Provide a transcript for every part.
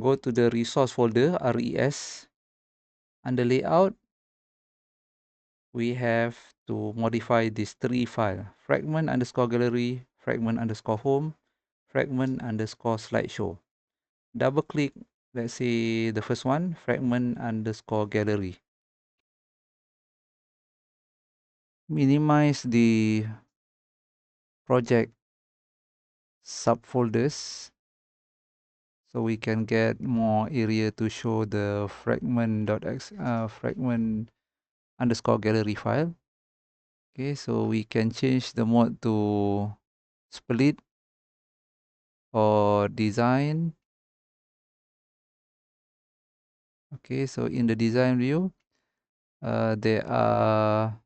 go to the resource folder, RES. Under layout, we have to modify these three files: fragment underscore gallery, fragment underscore home, fragment underscore slideshow. Double click, let's say the first one, fragment underscore gallery. Minimize the project subfolders so we can get more area to show the fragment underscore gallery file. Okay, so we can change the mode to split or design. Okay, so in the design view, there are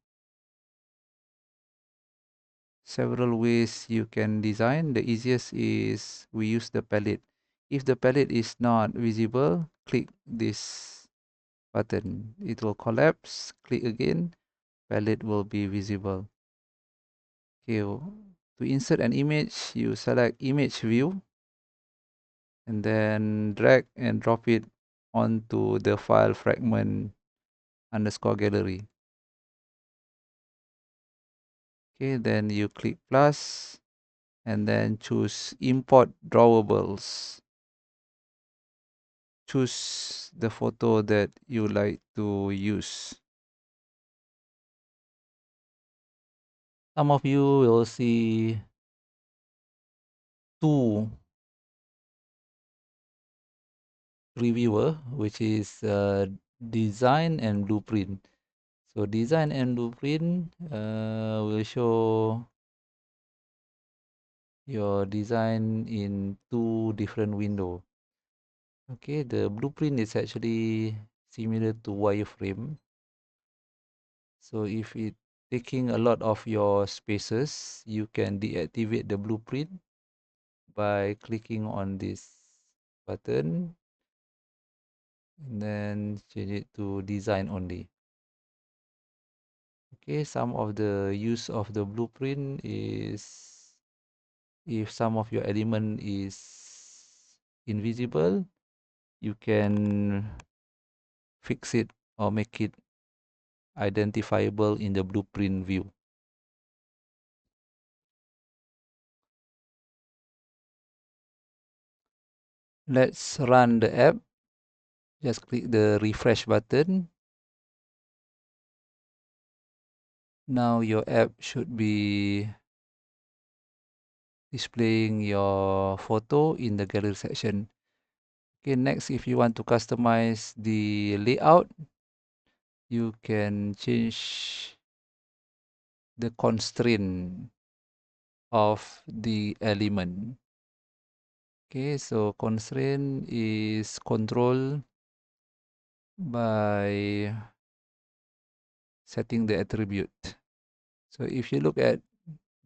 several ways you can design. The easiest is we use the palette. If the palette is not visible, click this button. It will collapse. Click again. Palette will be visible. Okay, to insert an image, you select image view and then drag and drop it onto the file fragment underscore gallery. Okay, then you click plus and then choose import drawables. Choose the photo that you like to use. Some of you will see two reviewer, which is design and blueprint. So design and blueprint will show your design in two different windows. Okay, the blueprint is actually similar to wireframe. So if it taking a lot of your spaces, you can deactivate the blueprint by clicking on this button and then change it to design only. Okay, some of the use of the blueprint is if some of your element is invisible, you can fix it or make it identifiable in the blueprint view. Let's run the app. Just click the refresh button. Now your app should be displaying your photo in the gallery section. Okay, next, if you want to customize the layout, you can change the constraint of the element. Okay, so constraint is controlled by setting the attribute. So if you look at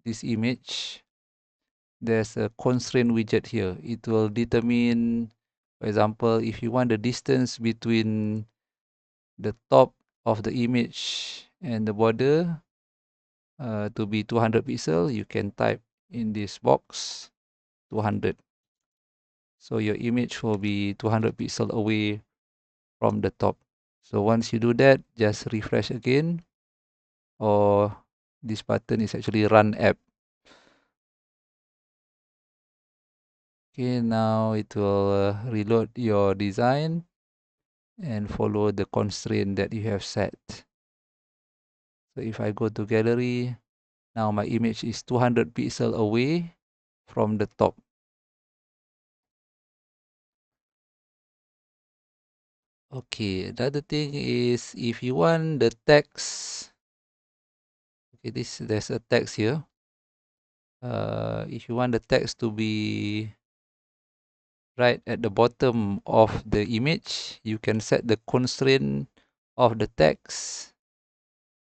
this image, there's a constraint widget here. It will determine, for example, if you want the distance between the top of the image and the border to be 200 pixel, you can type in this box 200. So your image will be 200 pixel away from the top. So once you do that, just refresh again, or this button is actually run app. Okay, now it will reload your design and follow the constraint that you have set. So if I go to gallery, now my image is 200 pixel away from the top. Okay, the other thing is if you want the text, okay, there's a text here. If you want the text to be right at the bottom of the image, you can set the constraint of the text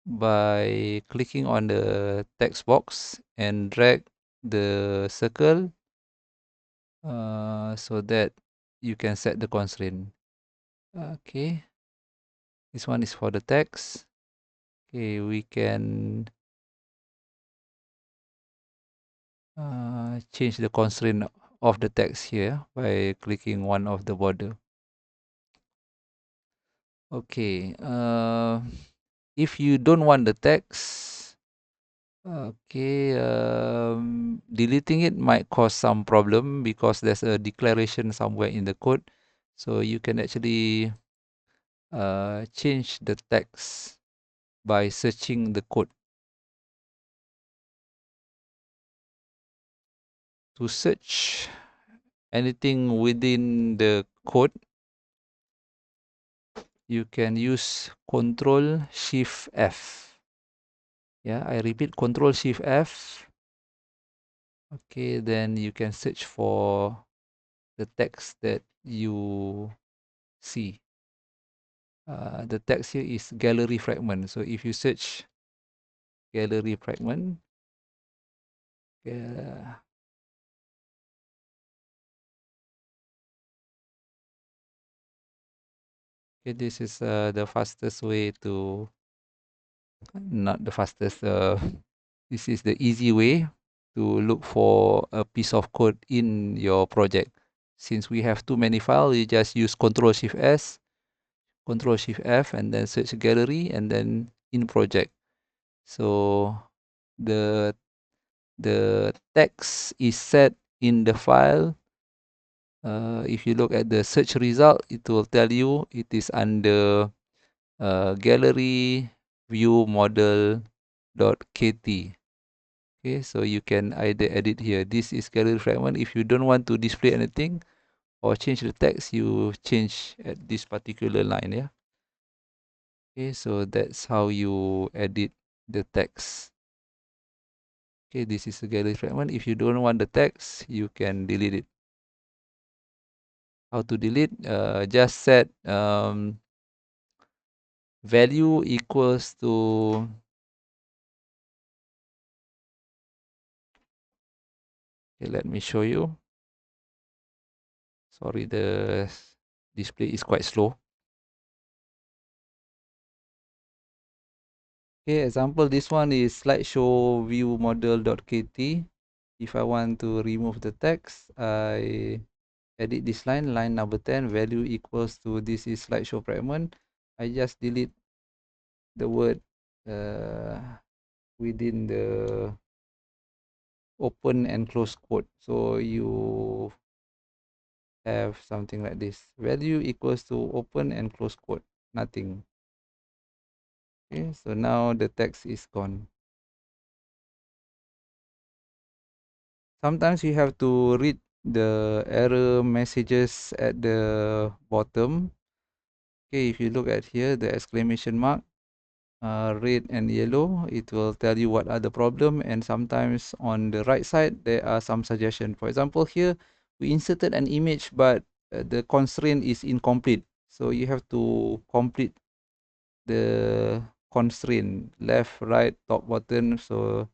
by clicking on the text box and drag the circle so that you can set the constraint. Okay, this one is for the text. Okay, we can change the constraint of the text here by clicking one of the border. Okay, if you don't want the text, okay, deleting it might cause some problem because there's a declaration somewhere in the code. So you can actually change the text by searching the code. To search anything within the code, you can use Control Shift F. Yeah, I repeat, Control Shift F. Okay, then you can search for the text that you see. The text here is gallery fragment. So if you search gallery fragment, okay, this is the fastest way to, not the fastest, this is the easy way to look for a piece of code in your project. Since we have too many files, you just use Control Shift S, Control Shift F, and then search gallery, and then in project. So the text is set in the file. If you look at the search result, it will tell you it is under GalleryViewModel.kt. Okay, so you can either edit here. This is gallery fragment. If you don't want to display anything or change the text, you change at this particular line. Yeah. Okay, so that's how you edit the text. Okay, this is a gallery fragment. If you don't want the text, you can delete it. How to delete? Just set value equals to, okay, let me show you. Sorry, the display is quite slow. Okay, example, this one is slideshow view model.kt. If I want to remove the text, I edit this line, line number 10, value equals to, this is slideshow fragment. I just delete the word within the open and close quote. So you have something like this. Value equals to open and close quote, nothing. Okay, so now the text is gone. Sometimes you have to read the error messages at the bottom. Okay, if you look at here, the exclamation mark, red and yellow, it will tell you what are the problem. And sometimes on the right side, there are some suggestions. For example, here we inserted an image, but the constraint is incomplete. So you have to complete the constraint, left, right, top, bottom. So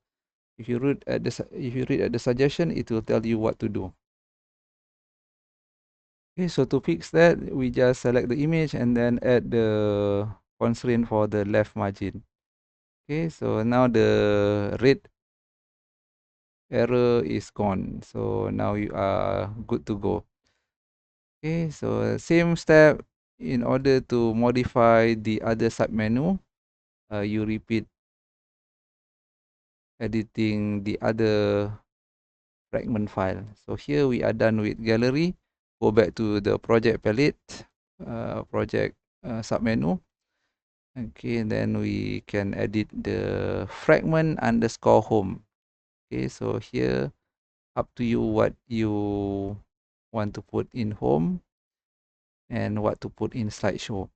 if you read at the suggestion, it will tell you what to do. Okay, so to fix that, we just select the image and then add the constraint for the left margin. Okay, so now the red error is gone. So now you are good to go. Okay, so same step in order to modify the other submenu. You repeat editing the other fragment file. So here we are done with gallery. Go back to the project palette, project submenu. Okay, and then we can edit the fragment underscore home. Okay, so here up to you what you want to put in home and what to put in slideshow.